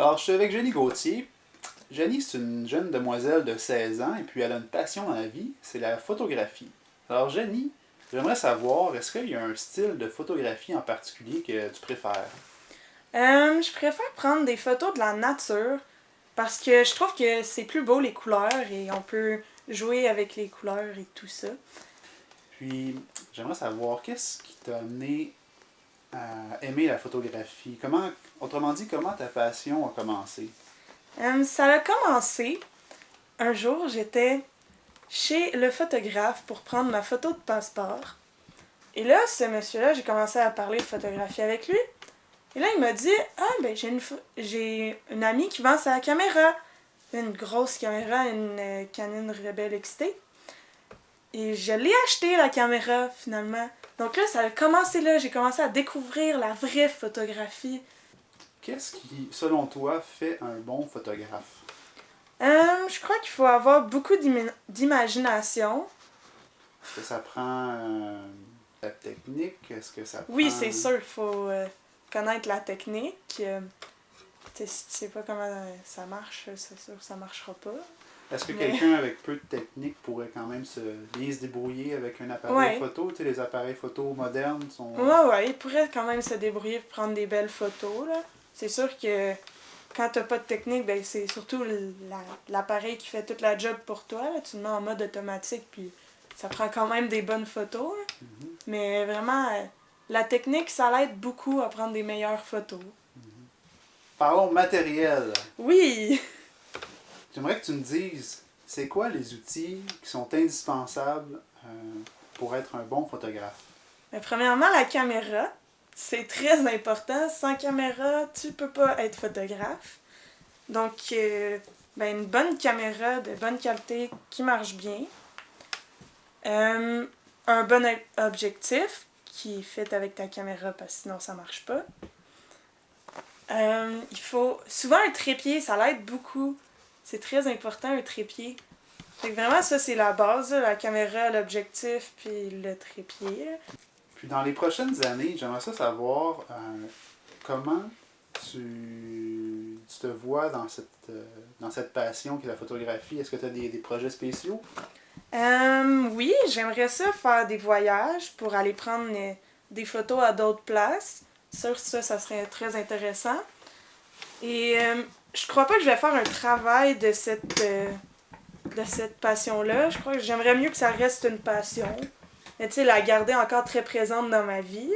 Alors, je suis avec Jenny Gauthier. Jenny, c'est une jeune demoiselle de 16 ans et puis elle a une passion dans la vie, c'est la photographie. Alors, Jenny, j'aimerais savoir, est-ce qu'il y a un style de photographie en particulier que tu préfères? Je préfère prendre des photos de la nature parce que je trouve que c'est plus beau les couleurs et on peut jouer avec les couleurs et tout ça. Puis, j'aimerais savoir, qu'est-ce qui t'a amené à aimer la photographie? Autrement dit, comment ta passion a commencé? Ça a commencé, un jour j'étais chez le photographe pour prendre ma photo de passeport. Et là, ce monsieur-là, j'ai commencé à parler de photographie avec lui. Et là, il m'a dit, ah ben j'ai une amie qui vend sa caméra. Une grosse caméra, une Canon Rebel XT. Et je l'ai acheté la caméra finalement. Donc là, ça a commencé là. J'ai commencé à découvrir la vraie photographie. Qu'est-ce qui, selon toi, fait un bon photographe? Je crois qu'il faut avoir beaucoup d'imagination. Est-ce que ça prend la technique? Est-ce que ça Oui, prend... c'est sûr, il faut connaître la technique. Si tu sais pas comment ça marche, c'est sûr que ça marchera pas. Est-ce que Mais... quelqu'un avec peu de technique pourrait quand même bien se débrouiller avec un appareil Ouais. photo? Tu sais, les appareils photo modernes sont... Ouais, il pourrait quand même se débrouiller pour prendre des belles photos, là. C'est sûr que quand t'as pas de technique, ben c'est surtout l'appareil qui fait toute la job pour toi, là. Tu le mets en mode automatique, puis ça prend quand même des bonnes photos, là. Mhm, Mais vraiment, la technique, ça l'aide beaucoup à prendre des meilleures photos. mhm. Parlons matériel. Oui! J'aimerais que tu me dises, c'est quoi les outils qui sont indispensables pour être un bon photographe? Mais premièrement, la caméra. C'est très important. Sans caméra, tu peux pas être photographe. Donc, une bonne caméra de bonne qualité qui marche bien. Un bon objectif qui fit avec ta caméra parce que sinon ça marche pas. Il faut souvent un trépied, ça l'aide beaucoup. C'est très important un trépied. Fait que vraiment ça c'est la base, là, la caméra, l'objectif puis le trépied. Puis dans les prochaines années, j'aimerais ça savoir comment tu te vois dans cette passion qui est la photographie. Est-ce que tu as des projets spéciaux? Oui, j'aimerais ça faire des voyages pour aller prendre des photos à d'autres places. Ça serait très intéressant. Et je crois pas que je vais faire un travail de cette passion-là. Je crois que j'aimerais mieux que ça reste une passion. Mais tu sais, la garder encore très présente dans ma vie.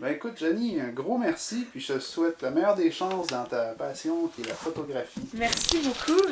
Ben écoute, Jenny, un gros merci, puis je te souhaite la meilleure des chances dans ta passion qui est la photographie. Merci beaucoup.